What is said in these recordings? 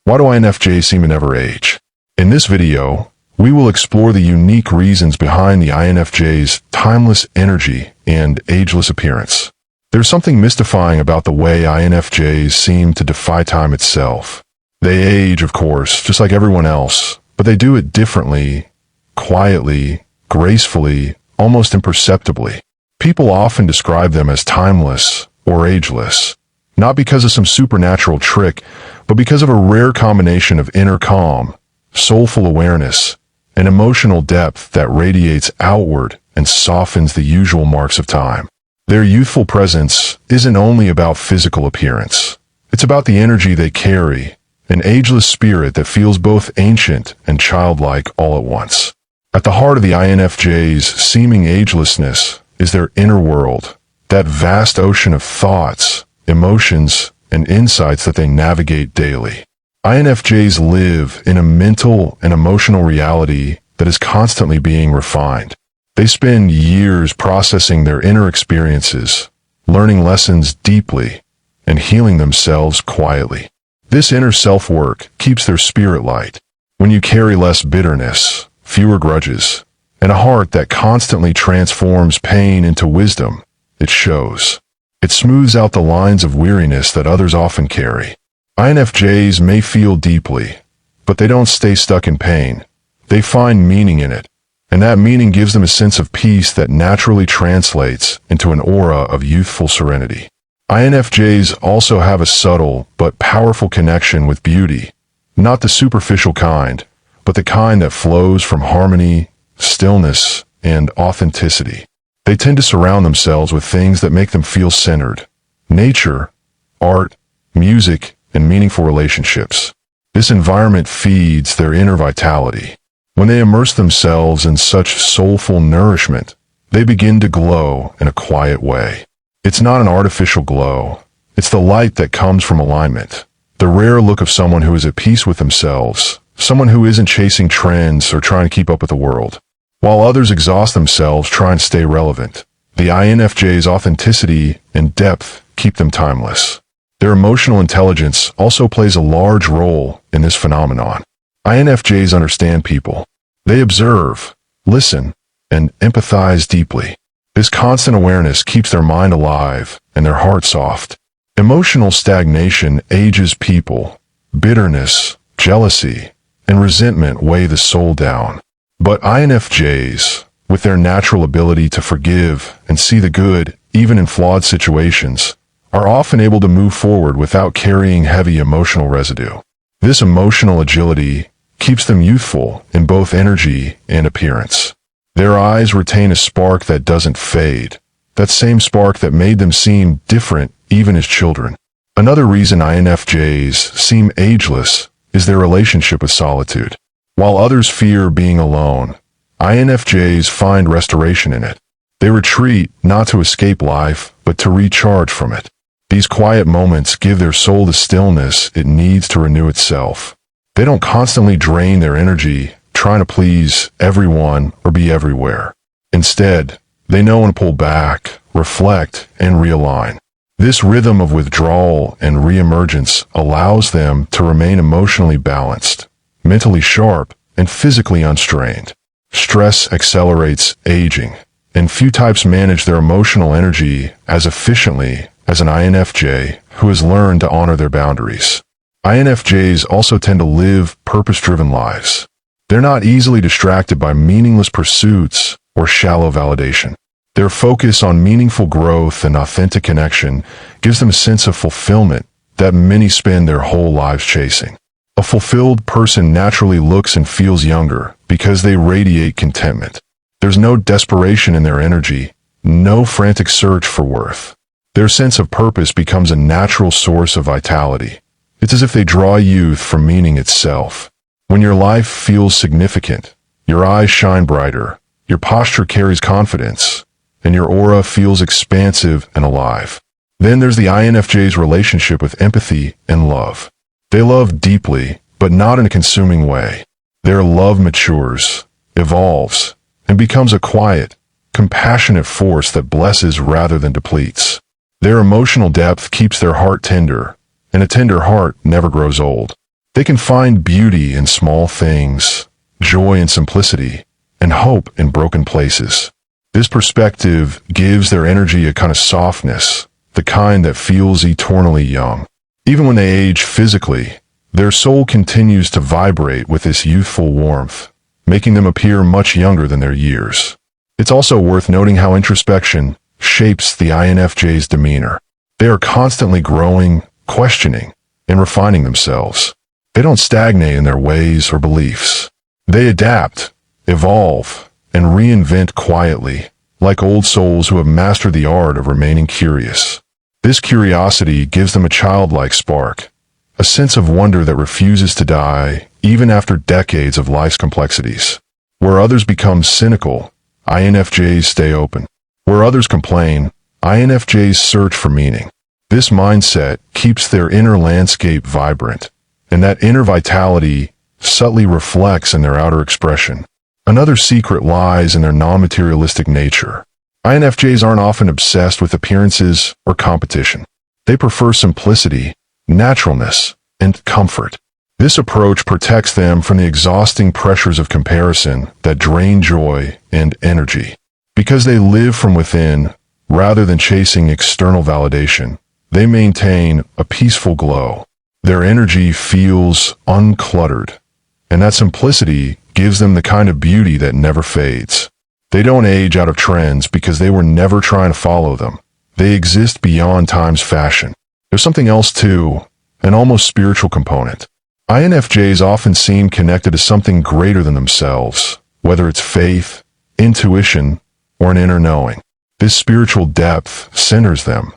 Why do INFJs seem to never age? In this video, we will explore the unique reasons behind the INFJ's timeless energy and ageless appearance. There's something mystifying about the way INFJs seem to defy time itself. They age, of course, just like everyone else, but they do it differently, quietly, gracefully, almost imperceptibly. People often describe them as timeless or ageless, not because of some supernatural trick, but because of a rare combination of inner calm, soulful awareness, and emotional depth that radiates outward and softens the usual marks of time. Their youthful presence isn't only about physical appearance. It's about the energy they carry, an ageless spirit that feels both ancient and childlike all at once. At the heart of the INFJ's seeming agelessness is their inner world, that vast ocean of thoughts, emotions, and insights that they navigate daily. INFJs live in a mental and emotional reality that is constantly being refined. They spend years processing their inner experiences, learning lessons deeply, and healing themselves quietly. This inner self-work keeps their spirit light. When you carry less bitterness, fewer grudges, and a heart that constantly transforms pain into wisdom, it shows. It smooths out the lines of weariness that others often carry. INFJs may feel deeply, but they don't stay stuck in pain. They find meaning in it, and that meaning gives them a sense of peace that naturally translates into an aura of youthful serenity. INFJs also have a subtle but powerful connection with beauty, not the superficial kind, but the kind that flows from harmony, stillness, and authenticity. They tend to surround themselves with things that make them feel centered: nature, art, music, and meaningful relationships. This environment feeds their inner vitality. When they immerse themselves in such soulful nourishment, they begin to glow in a quiet way. It's not an artificial glow. It's the light that comes from alignment, the rare look of someone who is at peace with themselves, someone who isn't chasing trends or trying to keep up with the world. While others exhaust themselves trying to stay relevant, the INFJ's authenticity and depth keep them timeless. Their emotional intelligence also plays a large role in this phenomenon. INFJs understand people. They observe, listen, and empathize deeply. This constant awareness keeps their mind alive and their heart soft. Emotional stagnation ages people. Bitterness, jealousy, and resentment weigh the soul down. But INFJs, with their natural ability to forgive and see the good, even in flawed situations, are often able to move forward without carrying heavy emotional residue. This emotional agility keeps them youthful in both energy and appearance. Their eyes retain a spark that doesn't fade, that same spark that made them seem different even as children. Another reason INFJs seem ageless is their relationship with solitude. While others fear being alone, INFJs find restoration in it. They retreat not to escape life, but to recharge from it. These quiet moments give their soul the stillness it needs to renew itself. They don't constantly drain their energy, trying to please everyone or be everywhere. Instead, they know when to pull back, reflect, and realign. This rhythm of withdrawal and reemergence allows them to remain emotionally balanced, mentally sharp, and physically unstrained. Stress accelerates aging, and few types manage their emotional energy as efficiently as an INFJ who has learned to honor their boundaries. INFJs also tend to live purpose-driven lives. They're not easily distracted by meaningless pursuits or shallow validation. Their focus on meaningful growth and authentic connection gives them a sense of fulfillment that many spend their whole lives chasing. A fulfilled person naturally looks and feels younger because they radiate contentment. There's no desperation in their energy, no frantic search for worth. Their sense of purpose becomes a natural source of vitality. It's as if they draw youth from meaning itself. When your life feels significant, your eyes shine brighter, your posture carries confidence, and your aura feels expansive and alive. Then there's the INFJ's relationship with empathy and love. They love deeply, but not in a consuming way. Their love matures, evolves, and becomes a quiet, compassionate force that blesses rather than depletes. Their emotional depth keeps their heart tender, and a tender heart never grows old. They can find beauty in small things, joy in simplicity, and hope in broken places. This perspective gives their energy a kind of softness, the kind that feels eternally young. Even when they age physically, their soul continues to vibrate with this youthful warmth, making them appear much younger than their years. It's also worth noting how introspection shapes the INFJ's demeanor. They are constantly growing, questioning, and refining themselves. They don't stagnate in their ways or beliefs. They adapt, evolve, and reinvent quietly, like old souls who have mastered the art of remaining curious. This curiosity gives them a childlike spark, a sense of wonder that refuses to die even after decades of life's complexities. Where others become cynical, INFJs stay open. Where others complain, INFJs search for meaning. This mindset keeps their inner landscape vibrant, and that inner vitality subtly reflects in their outer expression. Another secret lies in their non-materialistic nature. INFJs aren't often obsessed with appearances or competition. They prefer simplicity, naturalness, and comfort. This approach protects them from the exhausting pressures of comparison that drain joy and energy. Because they live from within, rather than chasing external validation, they maintain a peaceful glow. Their energy feels uncluttered, and that simplicity gives them the kind of beauty that never fades. They don't age out of trends because they were never trying to follow them. They exist beyond time's fashion. There's something else too, an almost spiritual component. INFJs often seem connected to something greater than themselves, whether it's faith, intuition, or an inner knowing. This spiritual depth centers them,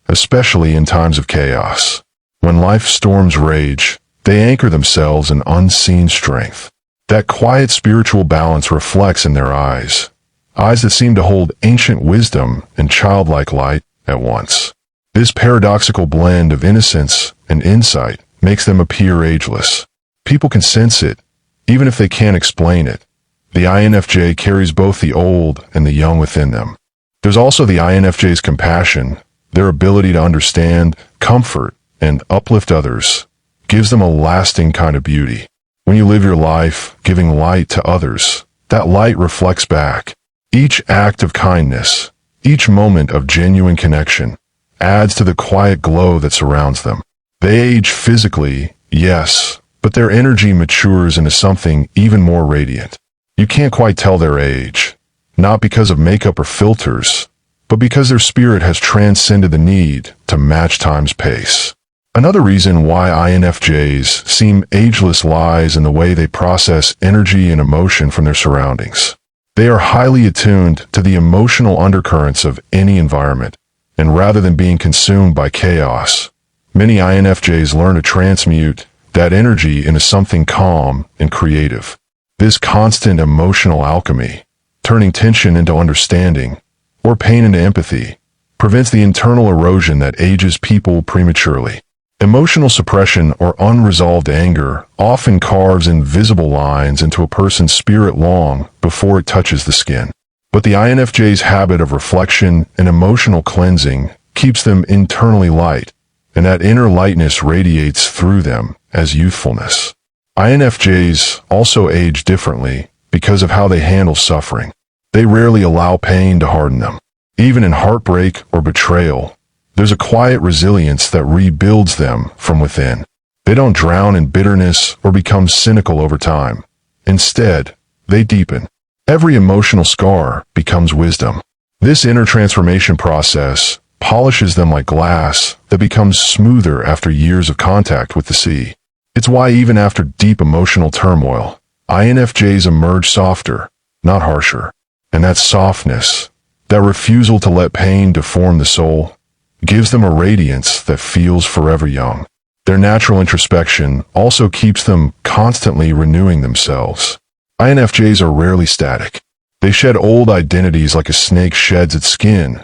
especially in times of chaos. When life's storms rage, they anchor themselves in unseen strength. That quiet spiritual balance reflects in their eyes that seem to hold ancient wisdom and childlike light at once. This paradoxical blend of innocence and insight makes them appear ageless. People can sense it, even if they can't explain it. The INFJ carries both the old and the young within them. There's also the INFJ's compassion. Their ability to understand, comfort, and uplift others gives them a lasting kind of beauty. When you live your life giving light to others, that light reflects back. Each act of kindness, each moment of genuine connection, adds to the quiet glow that surrounds them. They age physically, yes, but their energy matures into something even more radiant. You can't quite tell their age, not because of makeup or filters, but because their spirit has transcended the need to match time's pace. Another reason why INFJs seem ageless lies in the way they process energy and emotion from their surroundings. They are highly attuned to the emotional undercurrents of any environment, and rather than being consumed by chaos, many INFJs learn to transmute that energy into something calm and creative. This constant emotional alchemy, turning tension into understanding, or pain into empathy, prevents the internal erosion that ages people prematurely. Emotional suppression or unresolved anger often carves invisible lines into a person's spirit long before it touches the skin. But the INFJ's habit of reflection and emotional cleansing keeps them internally light, and that inner lightness radiates through them as youthfulness. INFJs also age differently because of how they handle suffering. They rarely allow pain to harden them. Even in heartbreak or betrayal, there's a quiet resilience that rebuilds them from within. They don't drown in bitterness or become cynical over time. Instead, they deepen. Every emotional scar becomes wisdom. This inner transformation process polishes them like glass that becomes smoother after years of contact with the sea. It's why even after deep emotional turmoil, INFJs emerge softer, not harsher. And that softness, that refusal to let pain deform the soul, gives them a radiance that feels forever young. Their natural introspection also keeps them constantly renewing themselves. INFJs are rarely static. They shed old identities like a snake sheds its skin,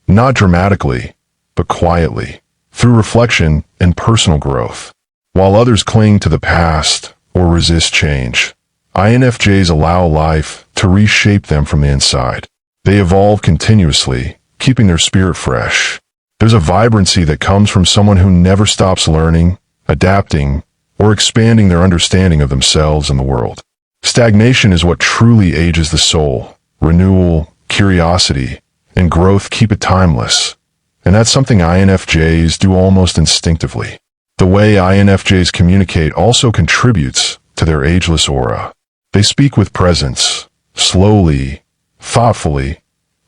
not dramatically, but quietly, through reflection and personal growth. While others cling to the past or resist change, INFJs allow life to reshape them from the inside. They evolve continuously, keeping their spirit fresh. There's a vibrancy that comes from someone who never stops learning, adapting, or expanding their understanding of themselves and the world. Stagnation is what truly ages the soul. Renewal, curiosity, and growth keep it timeless. And that's something INFJs do almost instinctively. The way INFJs communicate also contributes to their ageless aura. They speak with presence, slowly, thoughtfully,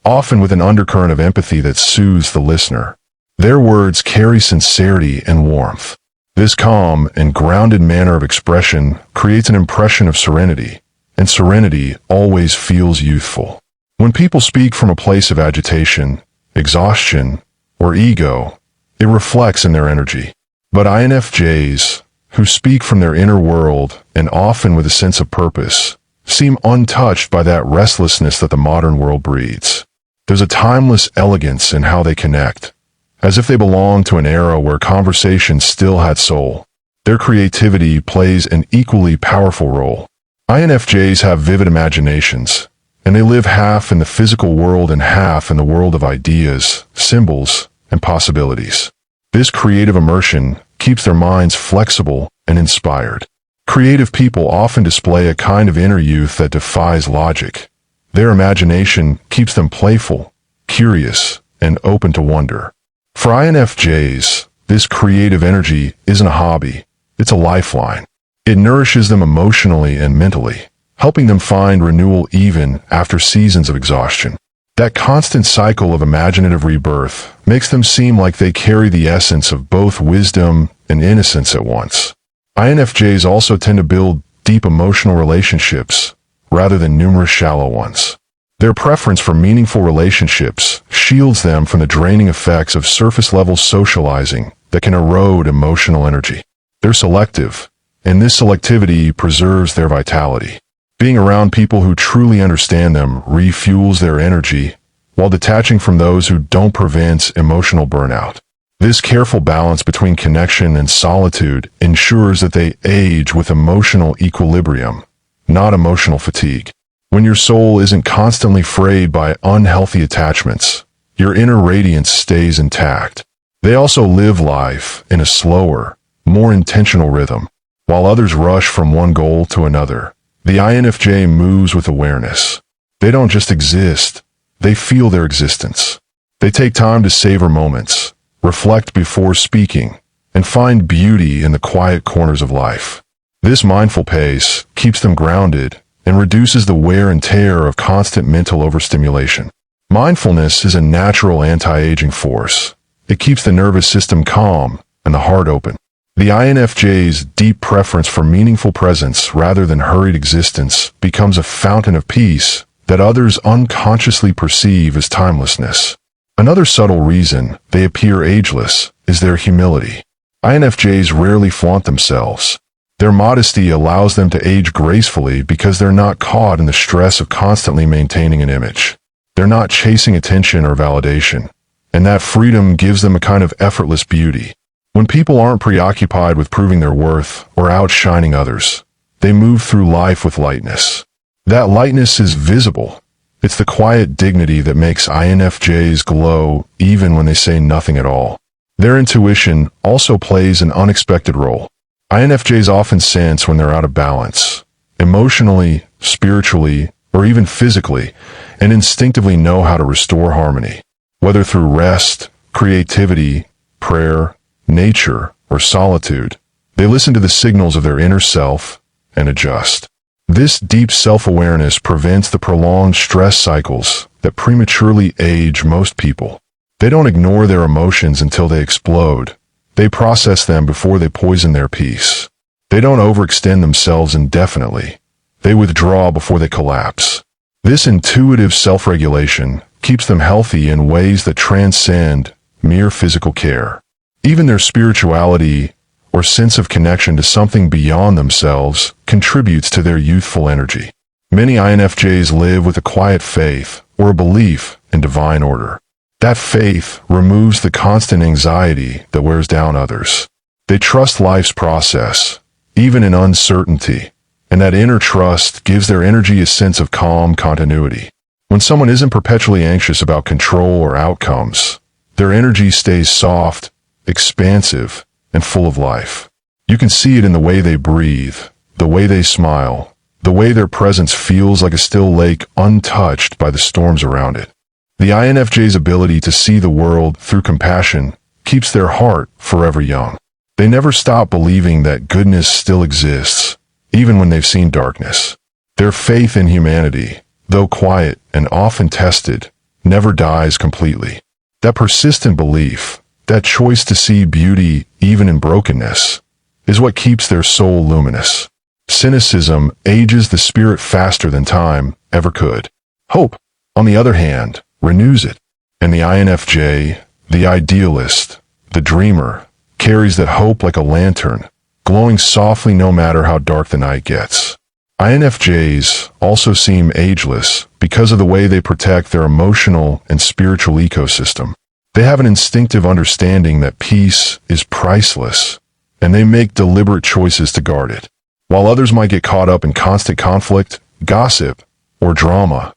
often with an undercurrent of empathy that soothes the listener. Their words carry sincerity and warmth. This calm and grounded manner of expression creates an impression of serenity, and serenity always feels youthful. When people speak from a place of agitation, exhaustion, or ego, it reflects in their energy. But INFJs, who speak from their inner world and often with a sense of purpose, seem untouched by that restlessness that the modern world breeds. There's a timeless elegance in how they connect, as if they belong to an era where conversation still had soul. Their creativity plays an equally powerful role. INFJs have vivid imaginations, and they live half in the physical world and half in the world of ideas, symbols, and possibilities. This creative immersion keeps their minds flexible and inspired. Creative people often display a kind of inner youth that defies logic. Their imagination keeps them playful, curious, and open to wonder. For INFJs, this creative energy isn't a hobby, it's a lifeline. It nourishes them emotionally and mentally, helping them find renewal even after seasons of exhaustion. That constant cycle of imaginative rebirth makes them seem like they carry the essence of both wisdom and innocence at once. INFJs also tend to build deep emotional relationships rather than numerous shallow ones. Their preference for meaningful relationships shields them from the draining effects of surface-level socializing that can erode emotional energy. They're selective, and this selectivity preserves their vitality. Being around people who truly understand them refuels their energy, while detaching from those who don't prevents emotional burnout. This careful balance between connection and solitude ensures that they age with emotional equilibrium, not emotional fatigue. When your soul isn't constantly frayed by unhealthy attachments, your inner radiance stays intact. They also live life in a slower, more intentional rhythm. While others rush from one goal to another, the INFJ moves with awareness. They don't just exist, they feel their existence. They take time to savor moments, reflect before speaking, and find beauty in the quiet corners of life. This mindful pace keeps them grounded and reduces the wear and tear of constant mental overstimulation. Mindfulness is a natural anti-aging force. It keeps the nervous system calm and the heart open. The INFJ's deep preference for meaningful presence rather than hurried existence becomes a fountain of peace that others unconsciously perceive as timelessness. Another subtle reason they appear ageless is their humility. INFJs rarely flaunt themselves. Their modesty allows them to age gracefully because they're not caught in the stress of constantly maintaining an image. They're not chasing attention or validation, and that freedom gives them a kind of effortless beauty. When people aren't preoccupied with proving their worth or outshining others, they move through life with lightness. That lightness is visible. It's the quiet dignity that makes INFJs glow even when they say nothing at all. Their intuition also plays an unexpected role. INFJs often sense when they're out of balance, emotionally, spiritually, or even physically, and instinctively know how to restore harmony. Whether through rest, creativity, prayer, nature, or solitude, they listen to the signals of their inner self and adjust. This deep self-awareness prevents the prolonged stress cycles that prematurely age most people. They don't ignore their emotions until they explode. They process them before they poison their peace. They don't overextend themselves indefinitely. They withdraw before they collapse. This intuitive self-regulation keeps them healthy in ways that transcend mere physical care. Even their spirituality or sense of connection to something beyond themselves contributes to their youthful energy. Many INFJs live with a quiet faith or a belief in divine order. That faith removes the constant anxiety that wears down others. They trust life's process, even in uncertainty, and that inner trust gives their energy a sense of calm continuity. When someone isn't perpetually anxious about control or outcomes, their energy stays soft, expansive, and full of life. You can see it in the way they breathe, the way they smile, the way their presence feels like a still lake untouched by the storms around it. The INFJ's ability to see the world through compassion keeps their heart forever young. They never stop believing that goodness still exists, even when they've seen darkness. Their faith in humanity, though quiet and often tested, never dies completely. That persistent belief, that choice to see beauty even in brokenness, is what keeps their soul luminous. Cynicism ages the spirit faster than time ever could. Hope, on the other hand, renews it. And the INFJ, the idealist, the dreamer, carries that hope like a lantern, glowing softly no matter how dark the night gets. INFJs also seem ageless because of the way they protect their emotional and spiritual ecosystem. They have an instinctive understanding that peace is priceless, and they make deliberate choices to guard it. While others might get caught up in constant conflict, gossip, or drama,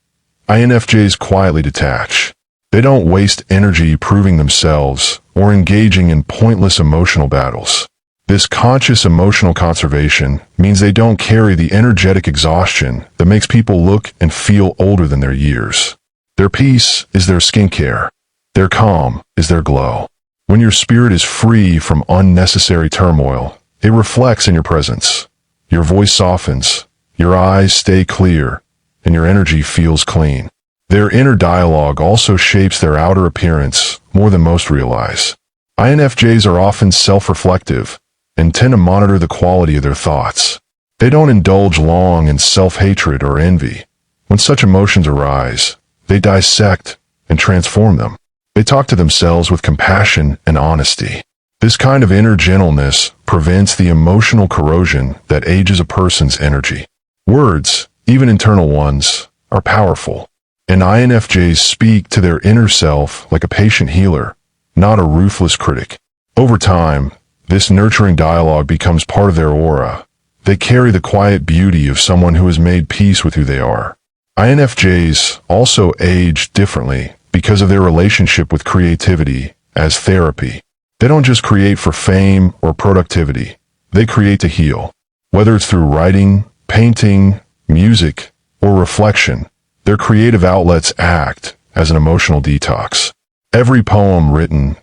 INFJs quietly detach. They don't waste energy proving themselves or engaging in pointless emotional battles. This conscious emotional conservation means they don't carry the energetic exhaustion that makes people look and feel older than their years. Their peace is their skincare. Their calm is their glow. When your spirit is free from unnecessary turmoil, it reflects in your presence. Your voice softens, your eyes stay clear, and your energy feels clean. Their inner dialogue also shapes their outer appearance more than most realize. INFJs are often self-reflective and tend to monitor the quality of their thoughts. They don't indulge long in self-hatred or envy. When such emotions arise, they dissect and transform them. They talk to themselves with compassion and honesty. This kind of inner gentleness prevents the emotional corrosion that ages a person's energy. Words, even internal ones, are powerful, and INFJs speak to their inner self like a patient healer, not a ruthless critic. Over time, this nurturing dialogue becomes part of their aura. They carry the quiet beauty of someone who has made peace with who they are. INFJs also age differently because of their relationship with creativity as therapy. They don't just create for fame or productivity. They create to heal. Whether it's through writing, painting, music, or reflection, their creative outlets act as an emotional detox. Every poem written,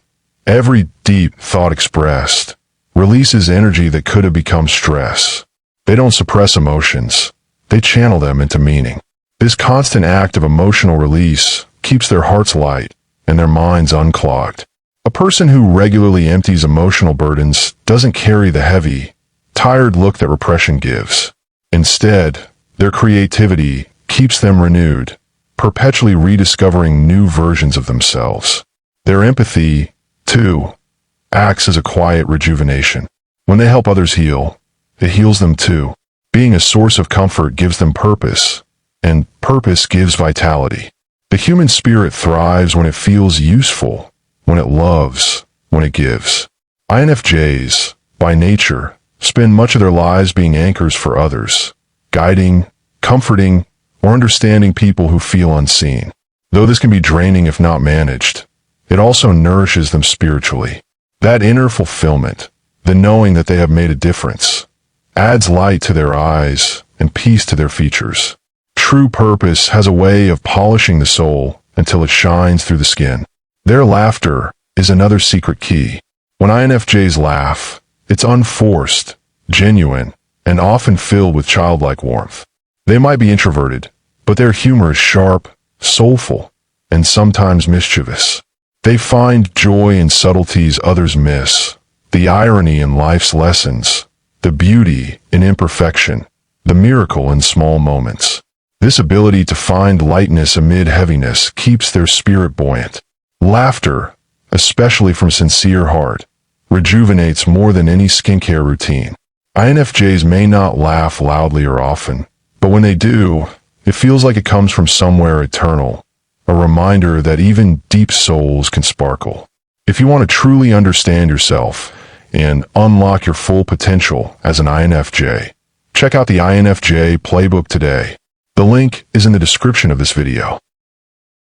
every deep thought expressed, releases energy that could have become stress. They don't suppress emotions. They channel them into meaning. This constant act of emotional release keeps their hearts light and their minds unclogged. A person who regularly empties emotional burdens doesn't carry the heavy, tired look that repression gives. Instead, their creativity keeps them renewed, perpetually rediscovering new versions of themselves. Their empathy, too, acts as a quiet rejuvenation. When they help others heal, it heals them too. Being a source of comfort gives them purpose, and purpose gives vitality. The human spirit thrives when it feels useful, when it loves, when it gives. INFJs, by nature, spend much of their lives being anchors for others, guiding, comforting, or understanding people who feel unseen. Though this can be draining if not managed, it also nourishes them spiritually. That inner fulfillment, the knowing that they have made a difference, adds light to their eyes and peace to their features. True purpose has a way of polishing the soul until it shines through the skin. Their laughter is another secret key. When INFJs laugh, it's unforced, genuine, and often filled with childlike warmth. They might be introverted, but their humor is sharp, soulful, and sometimes mischievous. They find joy in subtleties others miss, the irony in life's lessons, the beauty in imperfection, the miracle in small moments. This ability to find lightness amid heaviness keeps their spirit buoyant. Laughter, especially from sincere heart, rejuvenates more than any skincare routine. INFJs may not laugh loudly or often, but when they do, it feels like it comes from somewhere eternal, a reminder that even deep souls can sparkle. If you want to truly understand yourself and unlock your full potential as an INFJ, check out the INFJ Playbook today. The link is in the description of this video.